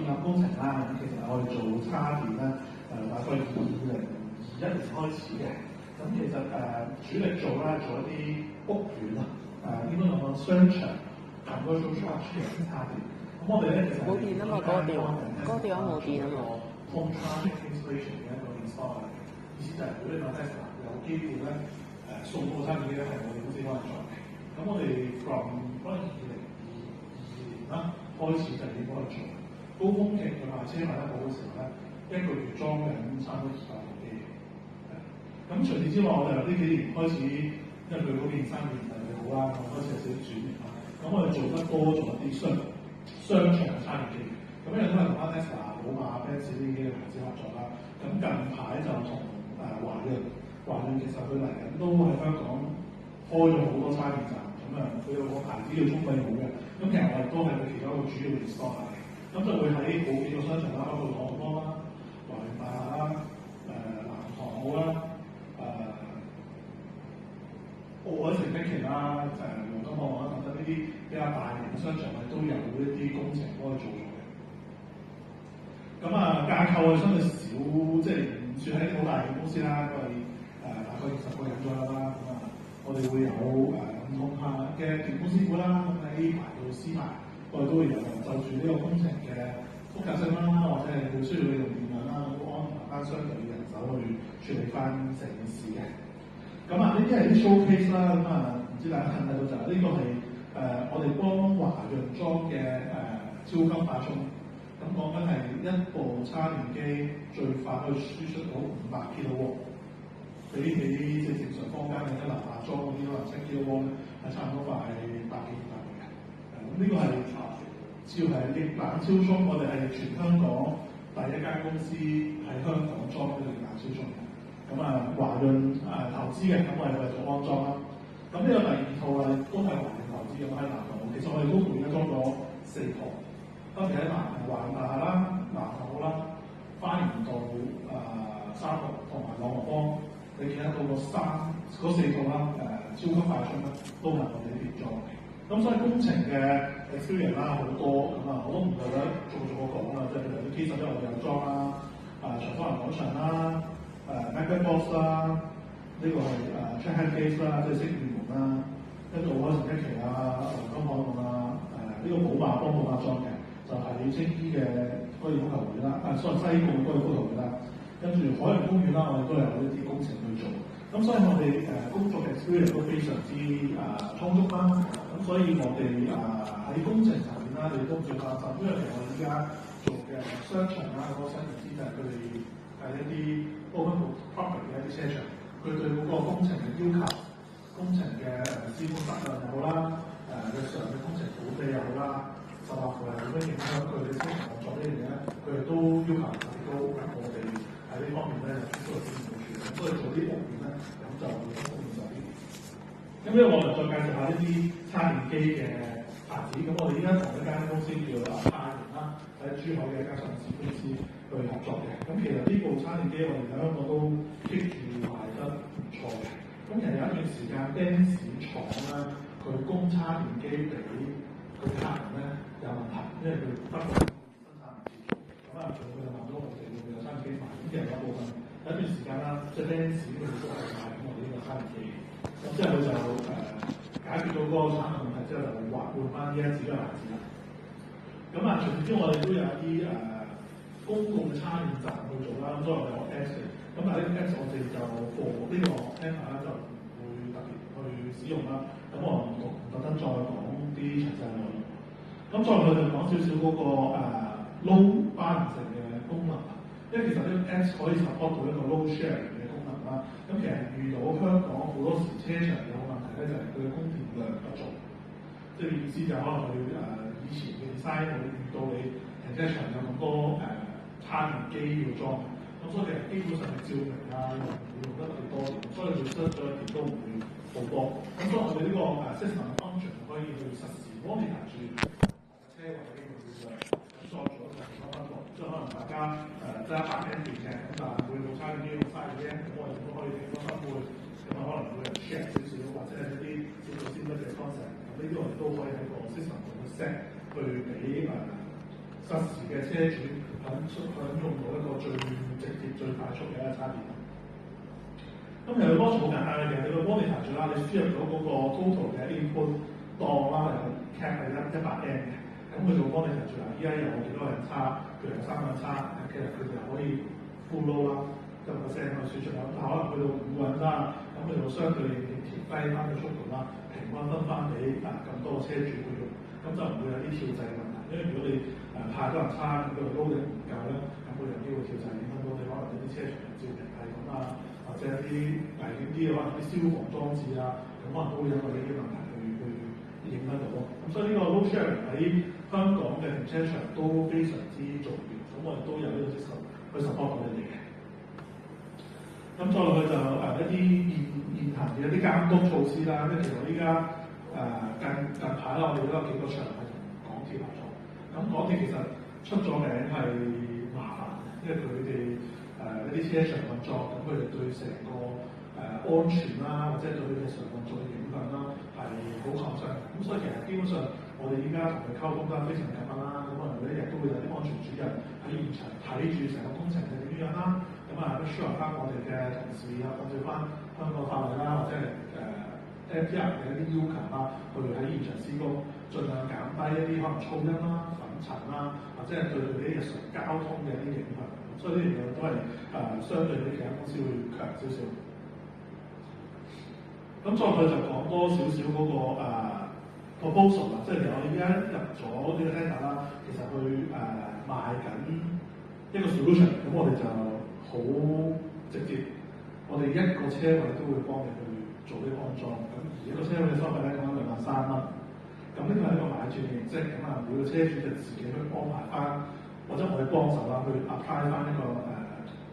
建築工程啦，咁其實我哋做叉電咧，大概2021年開始嘅。咁其實主力做一啲屋苑啊，應該講商場、commercial structure 嘅叉電。咁我哋咧其實冇電啊嘛，嗰個地方冇電啊嘛。home charging installation 嘅一個 install 嚟嘅，意思就係如果你買 Tesla 有機會咧送個叉電機咧係我哋公司幫你做嘅。咁我哋 from 可能2022年啦開始就已經幫你做。高峰期佢賣車賣得好嘅時候咧，一個月裝緊差唔多200部機。咁除此之外，我哋呢幾年開始，因為佢嗰邊生意唔係幾好啦，我開始有少少轉型啦。咁我哋做得多咗啲商場嘅叉電機。咁因為都係同翻 Tesla、寶馬、Benz 呢啲嘅牌子合作啦。咁近排就同華潤其實佢嚟緊都喺香港開咗好多叉電站。咁佢有個牌子叫中美好嘅。咁其實我哋都係佢其中一個主要嘅 store 嚟嘅。咁就會喺好幾個商場啦，包括朗豪坊啦、華潤大廈啦、南塘澳啦、奧海城碧奇啦、黃金網啦等等呢啲比較大型嘅商場，都有一啲工程幫佢做咗嘅。咁架構係相對少，即係唔算係一啲好大嘅公司啦，因為大概20個人左右啦。咁我哋會有唔同下嘅電工師傅啦，咁喺 A 牌到 C 牌。我哋都會有就住呢個工程嘅複雜性啦，或者係會需要你用電量啦，都安排翻相對嘅人手去處理翻成件事嘅。咁呢啲係啲 showcase 啦，唔知大家睇唔睇到就係呢個係我哋幫華潤裝嘅超級快充。咁講緊係一部叉電機最快可以輸出到500 kW， 比起即係正常坊間嘅一樓下裝嗰啲可能7 kW 咧，係差唔多快100幾200倍嘅。咁呢個係主要係逆冷超充，我哋係全香港第一間公司喺香港裝呢個逆冷超充嘅。咁華潤投資嘅，咁我哋為咗安裝啦。咁呢個第二套都係華潤投資嘅，喺南塘澳。其實我哋都會裝咗4套，分別喺華潤大廈啦、南塘澳啦、花園道、沙頭同埋朗豪坊。你見得到嗰4套啦，超級快充咧，都係我哋呢邊裝嘅。咁所以工程嘅 experience 啦好多，我都唔夠得逐個講啦，即係譬如啲 K11我哋有裝啦，長方形廣場啦，MacBox 啦，呢個係Chatham Gate 啦，即係星月門啦，跟住奧海城碧奇啊、黃金海岸啊，呢個寶馬幫寶馬裝嘅，就係青衣嘅高爾夫球會啦，所謂西貢高爾夫球會啦，跟住海洋公園啦，我哋都有呢啲工程去做。咁所以我哋工作嘅 experience 都非常之充足啦。咁所以我哋喺工程層面啦，你都唔算擔心，因為其實我哋依家做嘅商場啦，嗰個新意思就係佢哋係一啲 open property 嘅一啲車場，佢對嗰個工程嘅要求、工程嘅資本質量又好啦，日常嘅工程管理又好啦，甚至乎係點樣影響佢哋車場運作呢樣嘢咧，佢哋都要求提高。咁我哋喺呢方面咧，就出咗啲部署，咁所以做啲屋苑咧，咁就會方便咗啲。咁咧，我哋再介紹下呢啲叉電機嘅牌子。咁我哋依家同一間公司叫太陽啦，喺珠海嘅一間上市公司去合作嘅。咁其實呢部叉電機我哋喺香港都 keep 住賣得唔錯嘅。咁其實有一段時間 Benz 廠咧，佢供叉電機俾佢客人咧有問題，因為佢不過生產唔切。咁佢就問咗我哋會唔會有叉電機賣？咁其實有部分有一段時間啦，即係 Benz 佢哋都係賣緊我哋呢個叉電機。咁之後佢就解決到嗰個產品問題之後，就換翻呢一支嘅牌子啦。咁除此之外，我哋都有一啲公共嘅叉電站去做啦。咁所以我哋有 Apps 嘅。咁但係呢個 Apps 我哋就 for 呢個 app 咧就唔會特別去使用啦。咁我唔特登再講啲詳細內容。咁再落去就講少少嗰個load balancing 嘅功能。因為其實呢個 Apps 可以 support 到一個 load sharing 嘅功能啦。咁其實遇到香港好多時車場有個問題咧，就係佢嘅供電量不足。即係意思就可能佢以前嘅 design 會遇到你停車場有咁多叉電機要裝，咁所以其實基本上係照明啊用得特別多嘅，所以佢出咗一電都唔會好多。咁所以我哋呢個system function 可以去實時 monitor 住車位嘅用電量，咁再做一個分佈。即係可能大家揸100 A 嘅，咁但係每部叉電機用30 A，咁我哋都可以提供分配。咁可能每人 share 少少，或者係一啲少數先得嘅 concept。咁呢啲我哋都可以喺個 system 度 set 去俾實時嘅嘅車主享用到一個最直接、最快速嘅一個插電。咁其實個 launch 好簡單嘅，其實你個 monitor 住啦，你輸入咗嗰個 total 嘅 input 當啦，有 cap 係100M 嘅，咁佢做 monitor 住啦，依家有幾多人叉，譬如有3個人叉，其實佢哋又可以 full load 啦，100%去輸出啦，但可能去到5個人叉，咁佢就相對應調低翻個速度啦，平均分翻俾咁多個車主去用，咁就唔會有啲跳掣嘅問題，因為如果你太多人叉，咁佢 load 唔夠咧，咁會有機會跳掣，影響到你可能有啲車場嘅照明系統啊。或者一啲危險啲嘅可能啲消防裝置啊，咁可能都會因為呢啲問題去影響到咯。咁所以呢個 load sharing 喺香港嘅停車場都非常之重要。咁我哋都有呢個 system 去 support 到你哋嘅。咁再落去就一啲現行嘅一啲監督措施啦。即係其實我依家近排啦，我哋都有幾個場係同港鐵合作。咁港鐵其實出咗名係麻煩嘅，因為佢哋一啲車場運作，咁佢哋對成個安全啦，或者對佢哋日常運作嘅影響啦，係好抗爭。咁所以其實基本上我哋依家同佢溝通得非常緊密啦。咁可能每一日都會有啲安全主任喺現場睇住成個工程係點樣啦。咁assure翻我哋嘅同事啊，按照翻香港法例啦，或者係MPR 嘅一啲要求啦，去喺現場施工，盡量減低一啲可能噪音啦、粉塵啦，或者係對佢哋日常交通嘅一啲影響。所以呢樣嘢都係相對比其他公司會強少少。咁再佢就講多少少嗰個proposal 啦，即係我哋而家入咗呢個 tender 啦，其實去賣緊一個 solution，咁我哋就好直接，我哋一個車位都會幫你去做呢個安裝，咁而一個車位嘅收費咧講緊23000蚊，咁呢個係一個買斷嘅形式，咁每個車主就自己去安排翻，或者我哋幫手啦，去 apply 翻一個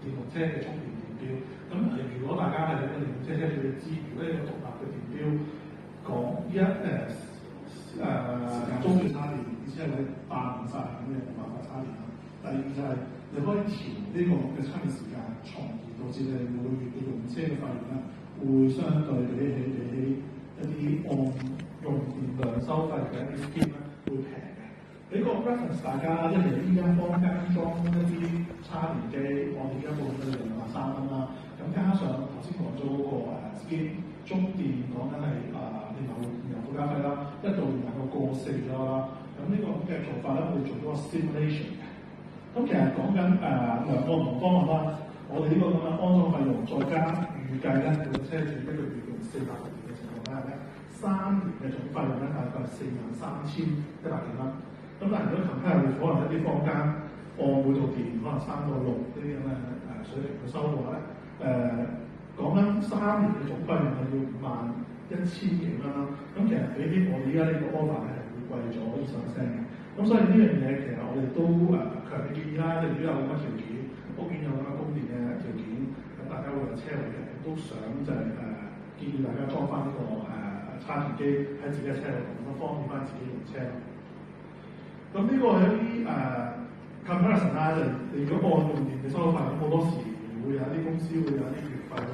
電動車嘅充電電錶。咁如果大家係一個電動車車主，你知如果呢個獨立嘅電錶講依家中段插電，而且係850咁你冇辦法插電啦。第二就係你可以調呢個嘅充電時間，從而導致你每月嘅用車嘅費用咧，會相對比起一啲按用電量收費嘅一啲 scheme 咧，會平嘅。俾個 reference 大家，因為依家坊間裝一啲插電機，我哋而家報緊都230蚊啦。咁加上頭先講咗嗰個scheme，中電講緊係燃油附加費啦，一度燃油過4咗啦。咁呢個咁嘅做法咧，我哋做咗個 simulation 嘅。咁其實講緊兩個唔同方案啦。我哋呢個咁嘅安裝費用，再加預計咧，每個車主一個月用400個電嘅情況底下咧，3年嘅總費用咧大概係43100幾蚊。咁但係如果近排可能一啲坊間按每度電可能3到6呢啲咁嘅水平去收嘅話咧，講緊3年嘅總費用係要51000幾蚊啦。咁其實比起我哋依家呢個 offer 係會貴咗20%嘅。咁所以呢樣嘢其實我哋都強烈建議啦，如果有咁嘅條件，屋苑有咁嘅供電嘅條件，咁大家會有車位嘅，都想就係建議大家裝翻呢個插電機喺自己嘅車度，咁方便翻自己用車。咁呢個係一啲comparison 啦，就你如果按用電嘅收費，咁好多時會有啲公司會有啲月費去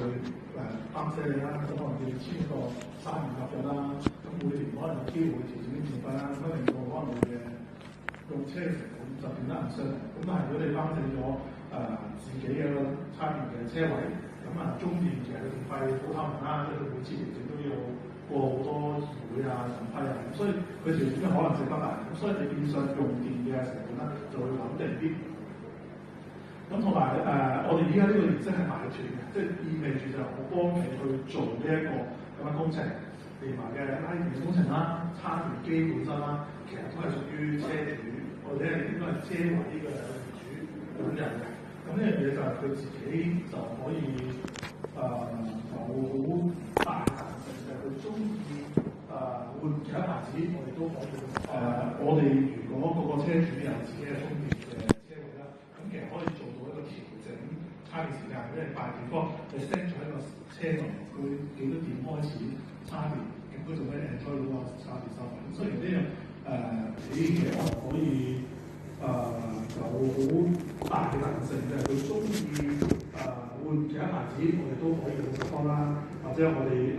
擔車你啦，咁可能要簽個3年合約啦，咁每年可能有機會調整啲電費啦，咁令到可能你嘅用車嘅成本就變得唔相同。咁但係如果你擔正咗自己嘅插電嘅車位，咁中電其實嘅電費好透明啦，即係佢每次調整都要過好多議會啊、審批啊，所以佢調整嘅可能性不大。咁所以你變相用電嘅成本咧就會穩定啲。咁同埋我哋而家呢個形式係買斷嘅，即係意味住就我幫你去做呢一個咁嘅工程，連埋嘅拉電工程啦、插電機本身啦，其實都係屬於車主或者係應該係車位嘅業主本人嘅。咁呢樣嘢就係佢自己就可以有好大彈性嘅，佢中意換其他牌子，我哋都可以。我哋如果個車主有自己嘅充電嘅車位啦，咁其實可以做到一個調整插電時間，因為大地方你 set 咗一個車度，佢幾多點開始插電，咁佢就可以 enjoy 到個插電收費。咁雖然呢樣你其實可以有好大嘅彈性嘅，佢中意換其他牌子，我哋都可以去幫啦，或者我哋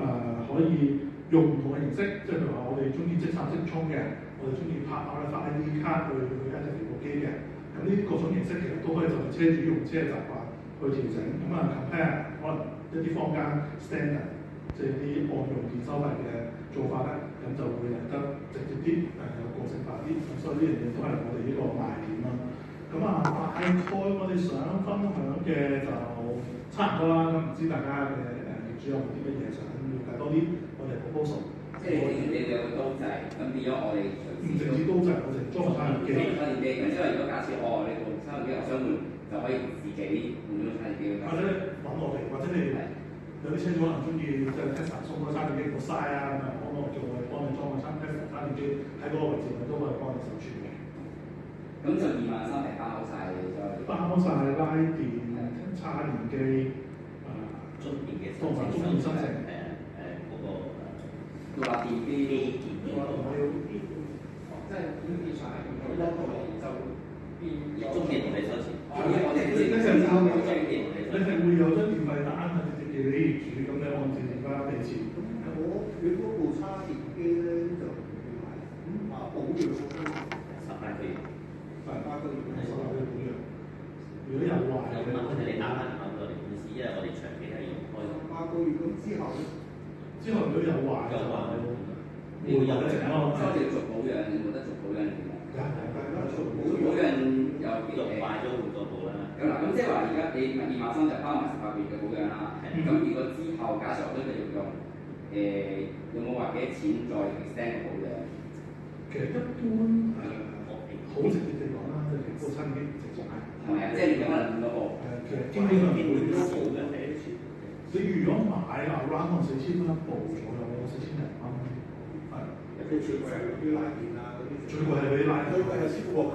可以用唔同嘅形式，即係譬如話我哋中意即插即充嘅，我哋中意拍RFID卡去跟住部機嘅，咁咁呢各種形式其實都可以就車主用車嘅習慣去調整。咁啊 compare 可能一啲坊間 standard 即係啲按用電收費嘅做法咧，咁就會嚟得直接啲，有個性化啲。咁所以呢樣嘢都係我哋呢個賣點啦。咁啊，大概我哋想分享嘅就差唔多啦。咁唔知大家嘅業主有冇啲乜嘢想了解多啲我哋 proposal？ 即係你有個刀掣，咁變咗我哋唔淨止刀掣，我哋裝埋插電機。插電機，咁即係如果假設你部插電機我想換，就可以自己換咗插電機。或者揾我哋，或者你有啲車主可能中意即係 Tesla 送個插電機好嘥啊，咁啊，可能叫我哋幫你裝個Tesla 插電機喺嗰個位置，我哋都可以幫你手傳嘅。咁就23000係包晒咗，包晒拉電、插電機、中電嘅同埋中電申請。嗰個獨立電機電我要即係本電上係用咗1個就變中電同你收錢。我哋你係中電同你收你係會有張電費單係直接寄俾業主，咁你按照電費俾錢。咁如果部插電機咧就唔會買，咁保養18個月。18個月係18個月保養。如果有壞嘅，你打翻電話俾我哋公司，因為我哋長期係用開。18個月咁之後咧，之後如果有壞嘅話，會有整咯。收條續保養，你冇得續保養點啊？大家做保保養有用壞咗換過保啦。咁嗱，咁即係話而家你23000就包埋18個月嘅保養啦。咁如果之後假設我都繼續用，有冇話幾多錢再 extend 個保養？其實一般好直接地講啦，即係部親機直接買。係咪啊？即係你可能換嗰部。其實基本上會都少嘅係。你如果買啊 around 4000蚊一部左右，4000零蚊，係。最貴係嗰啲拉電啊嗰啲，最貴係嗰啲拉電，最貴係師傅牌，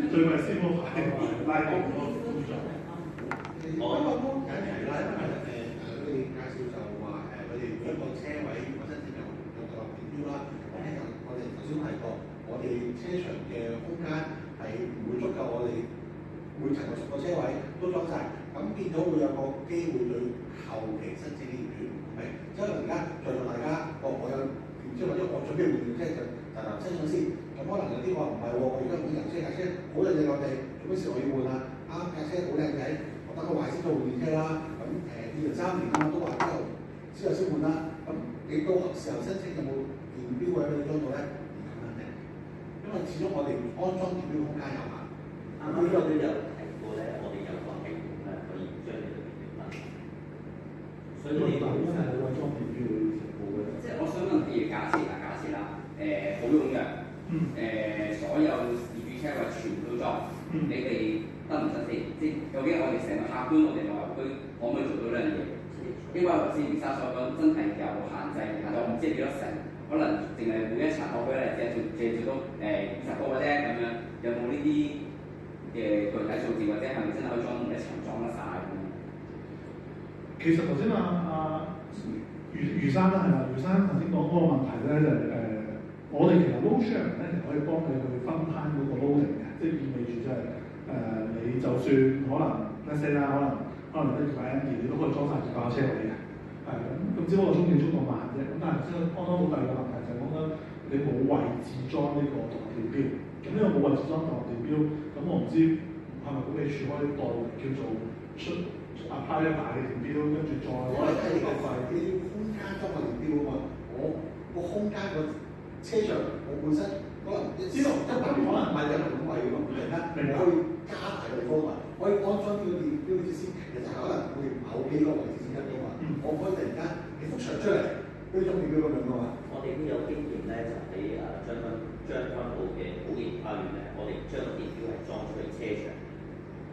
最貴係師傅牌拉電嗰個工作。不過都緊提啦，因為佢哋介紹就話佢哋每一個車位本身有獨立電錶啦。咁咧就我哋頭先提過，我哋車場嘅空間係唔會足夠我哋每層嘅10個車位都裝晒。咁變咗會有個機會對後期申請嘅業主唔明，所以而家在座大家，我有電車或者我準備換電車就申請先。咁可能有啲話唔係喎，我而家換油車架車好靚正我哋，做咩事我要換啊？啱架車好靚仔，我等佢壞先再換電車啦。咁2、3年啦，都話之後先換啦。咁你到時候申請有冇電錶位俾你裝到咧？唔肯定，因為始終我哋安裝電錶空間有限。啱啱呢個都有提過咧，我哋有個系統咧可以將你嘅電表分。所以你因為我裝電錶會食補嘅。即係我想問，譬如假設啦，好踴躍，所有業主車位全部都裝，你哋得唔得先？即係究竟我哋成個客觀，我哋內入區可唔可以做到呢樣嘢？因為頭先吳生所講，真係有限制，我唔知幾多成，可能淨係每一層我舉例，借做到20個嘅啫咁樣，有冇呢啲嘅具體數字，或者係咪真係可以裝每一層裝得晒咁樣？其實頭先余生啦係嘛？余生頭先講嗰個問題咧就係我哋其實 load sharing 咧，其實可以幫你去分攤嗰個 loading 嘅，即係意味住即係你就算可能 let's say 啦，可能你買 M2，你都可以裝晒200個車位嘅，係咁只不過中電速度慢啫。咁但係先剛剛好第二個問題就係講緊你冇位置裝呢個獨立電錶，咁呢個冇位置裝獨立電錶，咁我唔知係咪管理處可以代叫做出 apply 一大嘅電錶，跟住再因為睇呢個係你要空間裝個電錶啊嘛，我個空間個車場我本身可能知道100可能唔係有咁貴喎，突然間我可以加大個地方啊，可以安裝呢個電錶設施，其實可能我哋某幾個位置先得㗎嘛，我可以突然間幾幅牆出嚟，好似裝電錶咁樣㗎嘛。我哋都有經驗咧，就喺將軍澳嘅寶蓮花園咧，我哋將個電錶係裝出去車場。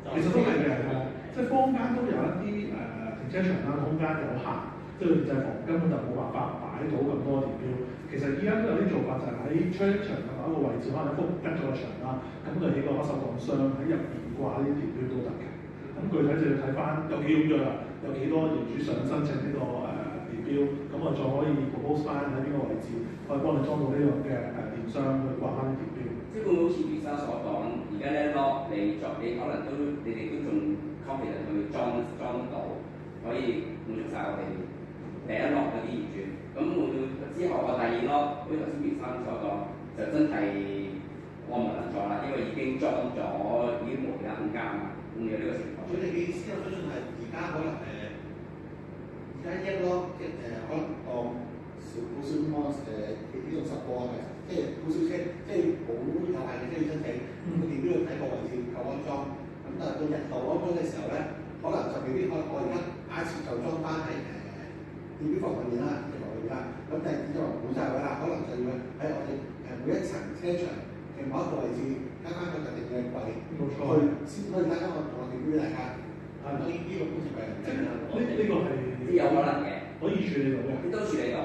其實都係嘅，即係坊間都有一啲停車場啦，空間有限，即係電制房根本就冇辦法擺到咁多電錶。其實依家都有啲做法，就係喺車場嘅某一個位置，可能一幅吉咗個牆啦，咁就起個不鏽鋼箱喺入邊掛啲電錶都得嘅。咁具體就要睇翻有幾踴躍啦，有幾多業主想申請呢個電錶，咁我再可以 propose 翻喺邊個位置，可以幫你裝到呢個嘅電箱去掛翻啲電錶。即係會唔會好似余生所講，而家咧 lock 你可能都你哋都仲 confident 去裝到，可以滿足晒我哋第一 lock 嗰啲業主。咁會唔會之後我第二 lock，好似頭先余生所講，就真係按摩能裝啦，因為已經裝咗已經無其他空間啦，會有呢個情況。佢哋嘅意思我相信係而家可能而家一咯，即係可能當好少 mon 呢種10個係咪？即係好少車，即係好有限嘅車要申請，佢哋都要睇個位置夠安裝。咁但係到日後安裝嘅時候咧，可能就未必可能我而家假設就裝翻喺電錶房裏面啦，電錶房裏面啦。咁但係只係滿晒位啦，可能就要喺我哋每一層車場嘅某一個位置加翻個特定嘅櫃，冇錯，先可以加翻個同我電錶俾大家。當然呢個工程係即係呢個係有可能嘅，可以處理到嘅，都處理到。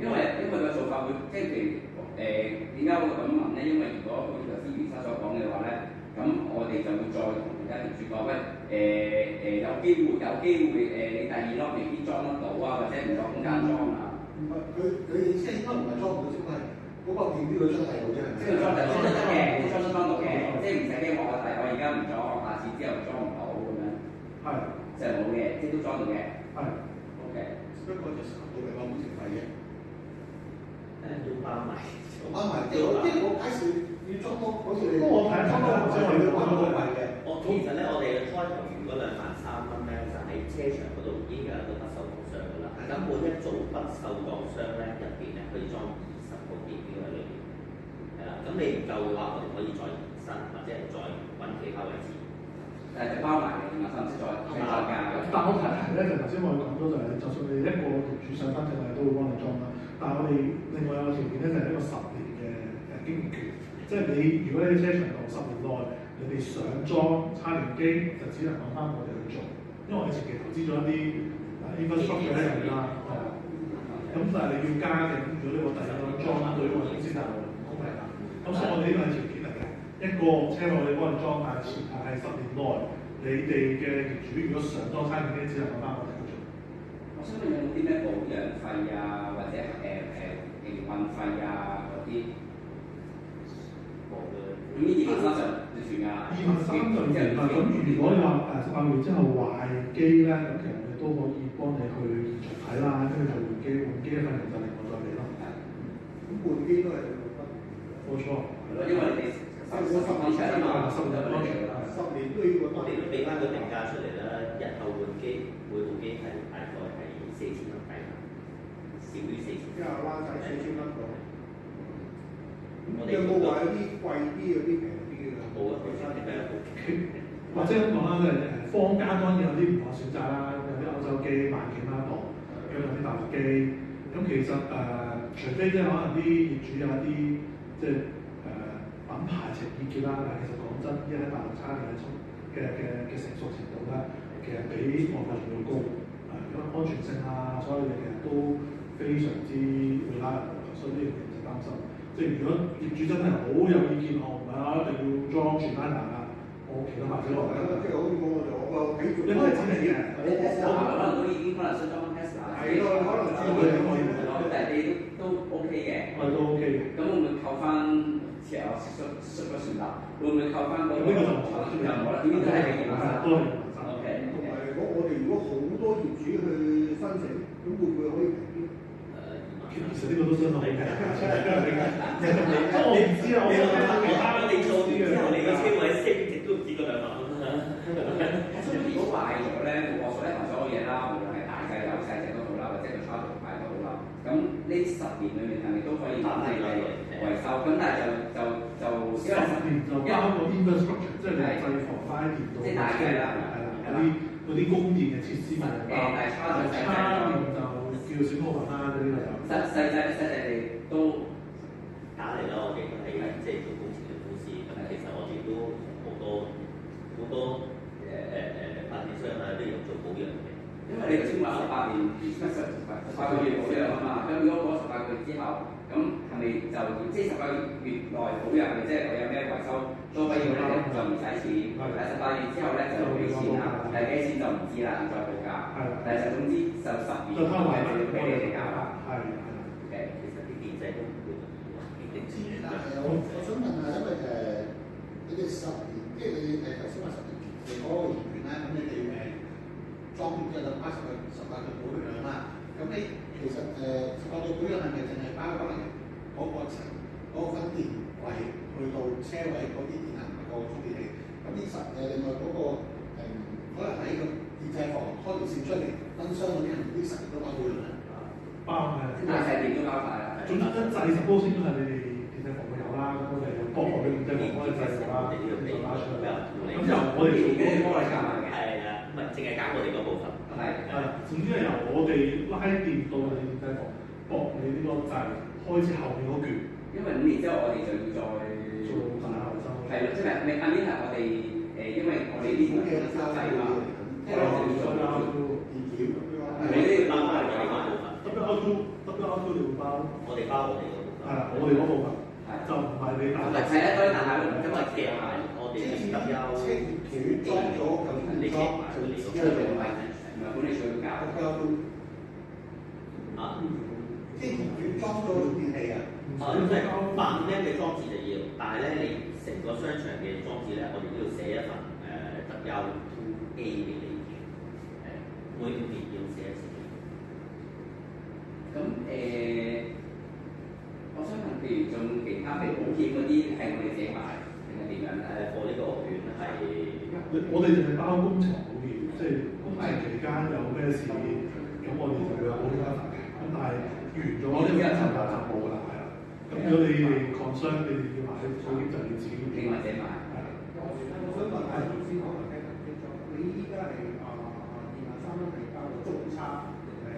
因為個做法會即係譬如點解我會咁問咧？因為如果好似頭先袁生所講嘅話咧，咁我哋就會再同其他業主講，喂有機會你第二粒未必裝得到啊，或者唔夠空間裝啊。唔係佢意思應該唔係裝唔到，只不過係嗰個電錶佢裝係好啫。即係裝就裝得嘅，裝到嘅，即係唔使驚話我而家唔裝，我下次之後裝唔到咁樣。係，即係冇嘅，即係都裝到嘅。係 OK。不過就查到嘅話工程費嘅。都包埋。包埋即係我解釋要裝多，好似你。我睇即係我哋要包到位嘅。其實咧，我哋開頭預嗰23000蚊咧，就喺車場嗰度已經有一個不鏽鋼箱㗎啦。咁每一組不鏽鋼箱咧入邊咧可以裝20個電錶喺裏邊。係啦，咁你唔夠嘅話，我哋可以再延伸或者係再揾其他位置。就包埋嘅，甚至再加。但我提咧，就頭先我哋講咗就係，就算你一個業主上申請，我哋都會幫你裝啦。但係我哋另外有個條件咧，就係一個10年嘅經驗權，即係你如果喺車場度10年內，你哋想裝叉電機，就只能揾翻我哋去做，因為我哋前期投資咗一啲infrastructure 喺入面啦，係啊。咁但係你要加嘅，如果呢個第一個裝對我哋公司就唔公平啦。咁所以我哋呢個係條件嚟嘅。一個車位我哋幫你裝，但係前提係10年內，你哋嘅業主如果想裝叉電機，只能揾翻我哋去做。我想問有冇啲咩保養費啊，或者營運費啊嗰啲？冇嘅。咁呢23000就算㗎。23000就完啦。咁如果你話18個月之後壞機咧，咁其實我哋都可以幫你去重睇啦，跟住就換機嘅費用就另外再俾咯。咁換機都係冇錯。因為你10年出嚟嘛，10年都要我哋都俾翻個定價出嚟啦。日後換機，每部機係大概係4000蚊計啦，少於4000。即係拉曬4000蚊度。我哋有冇話有啲貴啲嗰啲平啲嘅？冇啊，佢翻嚟比較好。或者咁講啦，即係坊間當然有啲唔同選擇啦，有啲歐洲機10000幾蚊一部，有啲大陸機。咁其實除非即係可能啲業主有一啲即係品牌情意結啦，但係其實講真，依家喺大陸叉電嘅成熟程度咧，其實比外國仲要高。因為安全性啊，所有嘢其實都非常之 reliable，所以呢樣嘢唔使擔心。即係如果業主真係好有意見，我唔係一定要裝全單拿㗎，我其他牌子落嚟。即係好似我睇住。你可以指明嘅，可能都已經可能想裝 Tesla。係咯，可能知道你可以。但係你都 OK 嘅。我哋都 OK 嘅。咁會唔會扣翻之後出個船啦？會唔會扣翻嗰個？呢個就冇啦，就冇啦，呢啲都係你嘅。都係。OK。同埋我哋如果好多業主去申請，咁會唔會可以平啲？其實呢個都真係好平，我唔知啊，我哋做完之後，你個車位升值都唔止個2萬蚊啦。如果壞咗咧，我所咧同所有嘢啦，無論係大細有細隻都好啦，或者個叉電牌都好啦，咁呢10年裏面係咪都可以幫你維修？咁但係就因為10年就包個 infrastructure， 即係你係防翻電到，即係大嘅啦，係啦，嗰啲供電嘅設施咪包，但係叉電就叫小部分啦，嗰啲就細哋都打嚟啦，我哋係即係做工程嘅公司，咁其實我哋都好多發展商啊都有做保養嘅。因為你頭先話18年18個月保養啊嘛，咁如果過18個月之後，咁係咪就即係18個月內保養？即係我有咩維修都不要咧，就唔使錢。但係18月之後咧就俾錢啦，但係幾錢就唔知啦，再報價。但係就總之就10年係俾你哋搞啦。係。其實啲電掣都唔會知，但係我想問下，因為你哋10年，即係你頭先話10年期嗰個業權咧，咁你哋裝完之後就8個保養啦。咁你其實18個保養係咪淨係包可能嗰個層嗰個分電位去到車位嗰啲電能個充電器。咁呢另外嗰、個可能喺個電掣房開條線出嚟，燈箱嗰啲係咪啲實都包括咧？包係。大細電都包晒啦。總之一掣10波先都係你哋電掣房會有啦，咁我哋有幫我哋電掣房開掣啦，咁就打出嚟。咁由我哋做嗰個幫你搞埋嘅。係啊，唔係淨係搞我哋嗰部分。係。總之係由我哋拉電到你電掣房，駁你呢個掣，開始後面嗰橛。因為5年之後我哋就要再做大維修。係咯，即係咪下面係我哋因為我哋呢啲嘅掣嘛，即係我哋要做電檢咁樣。你都要包埋我哋嗰部分。WO2你會包？我哋包我哋嗰部分。係啦，我哋嗰部分。就唔係你打。係啊，所以大廈因為夾埋我哋車業權裝咗咁你裝就因為唔係管理處搞。啊？即係業權裝咗充電器啊？即係辦咩嘅裝置就要，但係咧你成個商場嘅裝置咧，我哋都要寫一份WO2A 嘅理件，每年要寫一次。咁我想問，譬如仲其他譬如保險嗰啲係我哋自己買定係點樣咧？我呢個券係我哋淨係包工程保險，即係工程期間有咩事，咁我哋就會有保險一份嘅。咁但係完咗呢個就冇㗎啦，係啦。咁如果你哋 concern 你哋要買保險就要自己另外自己買。係啦。我想問下頭先可能聽唔清楚，你依家係23,000係包個中差定係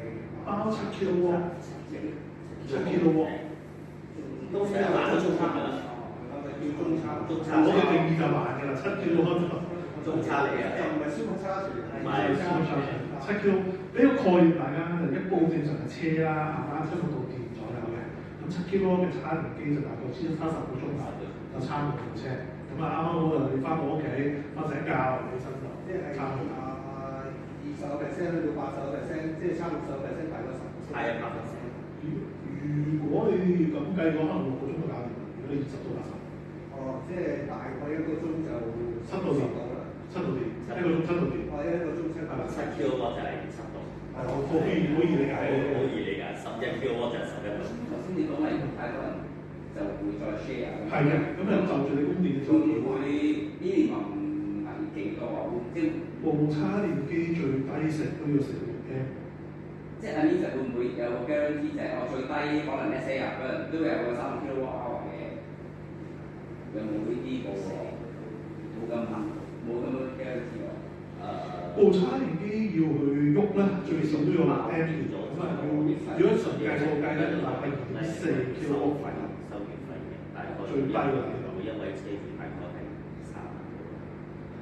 包7 kW，7 kW。都成日買中差㗎啦，叫中差。我嘅定義就慢㗎啦，7 kW 中差嚟嘅，就唔係消防差船，唔係消防差船7 kW 呢個概念大家就一般正常嘅車啦，行翻7個度電左右嘅，咁7 kW 嘅叉電機就大概先30個鐘頭就叉滿部車。咁啊啱啱好就你翻到屋企瞓醒覺起身就即係差唔多。20%去到80%，即係差60%大概10%。係啊，80%。如果你咁計嘅話，可能6個鐘都搞掂。如果你20到80。哦，即係大概1個鐘就7度電到啦，7度電，1個鐘7度電。哦，1個鐘7度。7 kW 就係7度。係好易理解嘅。好易理解，11 kW 就係11度。頭先你講話太多人就會再 share。係嘅，咁就住你供電嘅會唔會呢年話唔係幾多啊？即係部叉電機最低食都要4年嘅。即係阿 Lisa 會唔會有個 guarantee 就係我最低可能1 share 嗰陣都有個3 kWh 嘅？有冇呢啲個？冇咁嘅 guarantee 喎。部叉電機要去喐咧，最少都要6 amp 咗，咁啊要如果純計數計咧，大概2.4 kW 費。收月費嘅，大概最低㗎啦，每一位車主大概係3萬。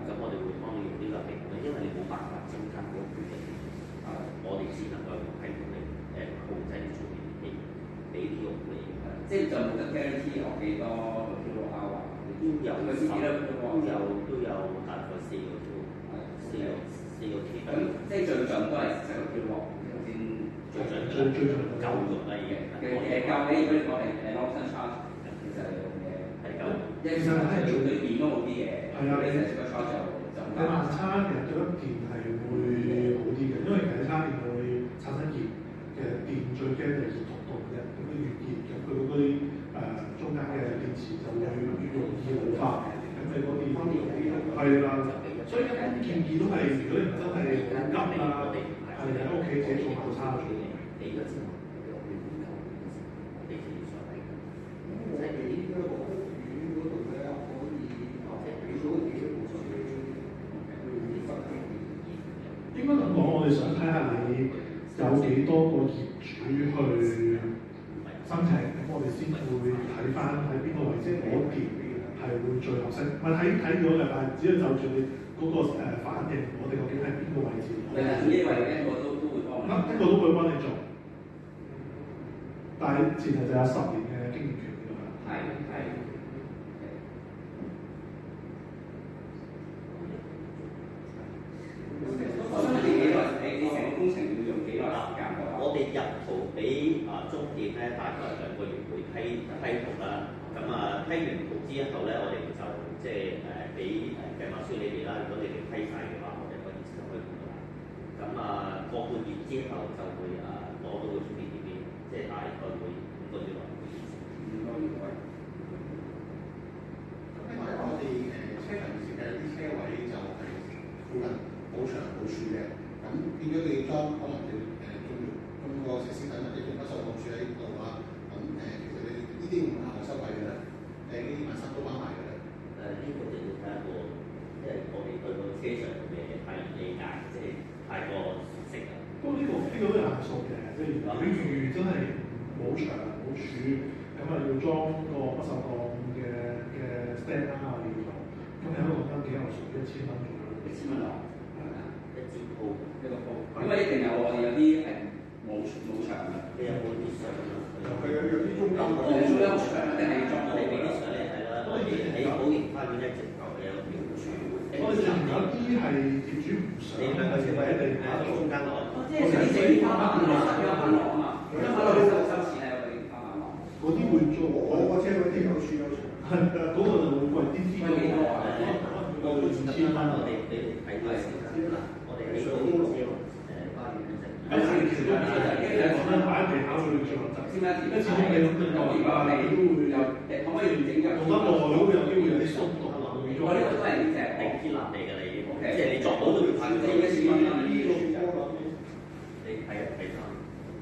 咁我哋會幫你用呢個系統咧，因為你冇辦法增加嗰個電力，我哋只能夠用系統嚟控制你做電機，俾啲用戶嚟。即係就冇得 guarantee 我幾多個 kWh 都有佢先幾多都有大概4個 K，四個 K。咁即係最盡都係10個 kWh 先最盡夠用啦已經。夠嘅，如果你講係long term charge，其實係夠。其實係對電都好啲嘅。係啊，你成個 charge 就你慢叉其實對粒電係會好啲嘅，因為其實叉電會產生熱，其實電最驚就係熱同凍嘅，咁佢越熱咁佢嗰啲中間嘅電池就會越容易老化，咁你嗰電係啦，所以一般建議都係如果你真係好急啦，係喺屋企自己做慢叉做。你個先，你自己上嚟。我哋呢個屋苑嗰度咧可以俾到幾多部手機去分享？應該咁講，我哋想睇下你有幾多個業主去申請，咁我哋先會睇翻喺邊個位置嗰電係會最合適。唔係睇咗嘅，但係只係就住你嗰個反應，我哋究竟喺邊個位置？係啊，呢位一個都會幫。一個都會幫你做，但係前提就有10年嘅經驗權㗎嘛。係。我想問你幾耐？你成個工程要用幾耐時間？我哋入圖俾中電咧，大概2個月會批圖啦。咁批完圖之後咧，我哋就即係俾計劃書你哋啦。如果你哋批晒嘅話，我哋可以即刻開工㗎啦。咁個半月之後就會攞到個充電條件，即係大概會5個月內會完成。5個月內。變咗你要裝可能你種個石屎等或者種不鏽鋼柱喺度啊，咁其實你呢啲唔係收費嘅咧，呢啲萬三都包埋嘅咧。呢個就要睇下個，因為我哋對個車場嘅太理解，即係太過熟悉啦。不過呢個都係限數嘅，即係如果住真係冇牆冇柱，咁啊要裝個不鏽鋼嘅 stand 啦，我哋要用，咁有一個單幾有數，1000蚊左右，1000蚊落，係咪啊？一支鋪一個鋪，因為一定有我哋有啲係冇牆嘅，你有冇啲相啊？有啲中間我哋中間牆一定係要裝我哋俾啲相你睇啦。我哋喺寶盈花園咧，直頭有條柱。我哋仲有啲係業主唔想，你兩個小位一定喺中間落。即係你整花板落啊嘛，因為我哋收錢係我哋花板落。嗰啲會做，我車嗰啲有柱有牆，嗰個就會貴啲啲。貴幾多啊？我哋2000蚊，我哋俾你睇睇先啦。我哋喺寶盈花園咧就。其實都係一個擺喺地下去做集先啦，因為始終你咁講而家你都會有，可唔可以唔整入？用得耐都會有機會有啲鬆動啊。我呢個都係即係定天立地嘅你，即係你作到都要睇到幾錢蚊啊？呢啲你睇啊睇翻，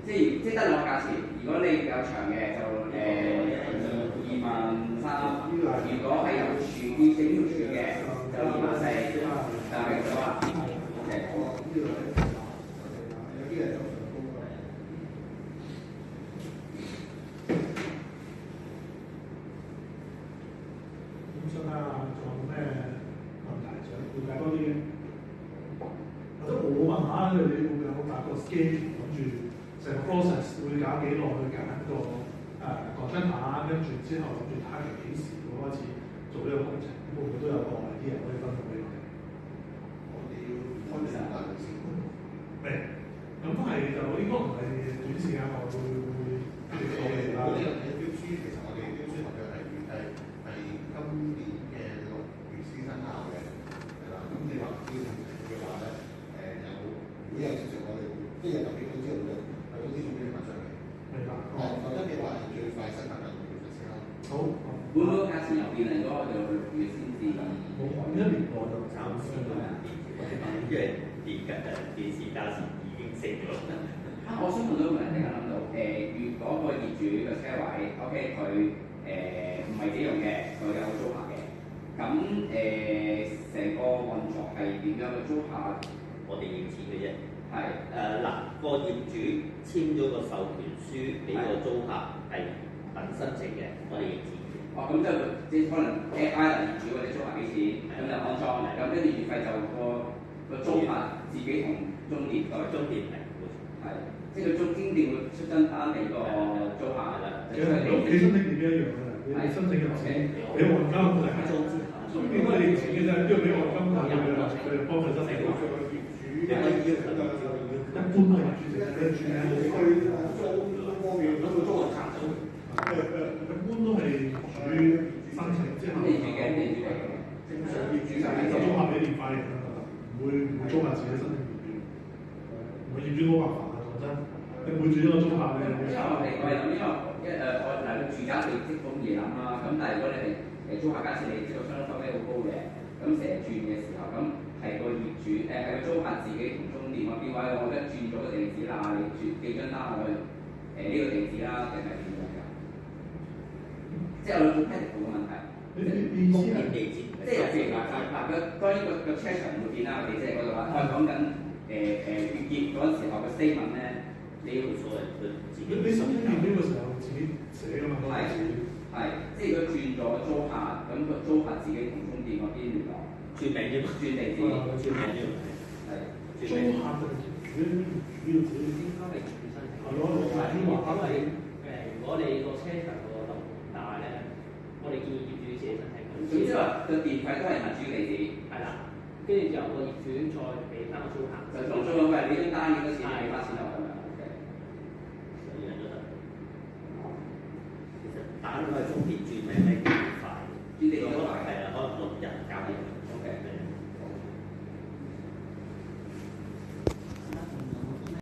即係得兩個價錢。如果你有長嘅就23000，如果係有柱要整條柱嘅就24000，就係咁啦。OK。有啲係走上高㗎。咁想睇下仲有咩問題想了解多啲嘅？或者我問下你會唔會有大個 schedule 諗住成個 process 會搞幾耐去揀個contractor，跟住之後諗住睇幾時會開始做呢個工程？會唔會都有個 idea可以分享俾我哋？我哋要開始大嘅先。明。咁係就應該唔係短時間內會做嚟啦。我哋睇標書，其實我哋標書合約係預計係今年嘅6月先生效嘅，係啦。咁你話要完成嘅話咧，如果有少少我哋即係特別公司會喺公司總經理問上嘅。明白。否則嘅話係最快生產嘅6月先啦。好。會唔會價錢又變嚟咗？我哋6月先至冇1年內就暫時都係因為電視價錢已經升咗。我想問到一個問題，突然間諗到，如果個業主個車位 ，OK 佢唔係自己用嘅，佢有租客嘅，咁成個運作係點樣嘅？租客我哋要錢嘅啫。係嗱，個業主簽咗個授權書俾個租客係等申請嘅，我哋要錢嘅。哦，咁即係可能 either 業主或者租客俾錢，咁就安裝，咁跟住月費就個租客自己同中電代中電係，即係個中電會出張單俾個租客㗎啦。其實你屋企申請點一樣㗎啦，你申請嘅錢俾黃金就係租資，咁點解你錢嘅啫？因為俾黃金佢哋幫佢申請。你可以要求一般都係業主嚟嘅，住喺你去租方面，咁佢租係查租。一般都係業主申請之後，業主嘅業主嚟嘅，正常業主就係就租客俾電費咁樣啦，唔會租客自己申請業主。我業主好麻煩啊，講真，你每住一個租客咧，因為我哋諗，因為我嗱住宅你即咁易諗啦，咁但係如果你係租客假設你知道相當收費好高嘅，咁成日轉嘅時候，咁係個業主係個租客自己同中電話邊位，我而家轉咗個地址啦，你轉寄張單我去呢個地址啦，定係點樣㗎？即係我有冇 technical 嘅問題？你意思係地址，即係譬如話當然個車場會變啦，我哋即係嗰度話，我係講緊月結嗰陣時候嘅 statement 咧，你要所謂佢自己。你申請業呢個時候自己寫㗎嘛？係，即係如果轉咗租客，咁個租客自己同中電嗰邊聯絡，轉名啫嘛，轉地址，轉名啫嘛，係。租客就主要自己應該係業主申請。係咯，業主話因為如果你個車場個樓大咧，我哋建議業主自己申請。總之話個電費都係民主地址。係啦，跟住由個業主再俾翻個租客。就同租咁喂，你張單幾多錢？俾翻錢落咁樣。所以都得。其實打咗去中電轉名咧幾快，轉地址都快。係啊，可能6日搞掂。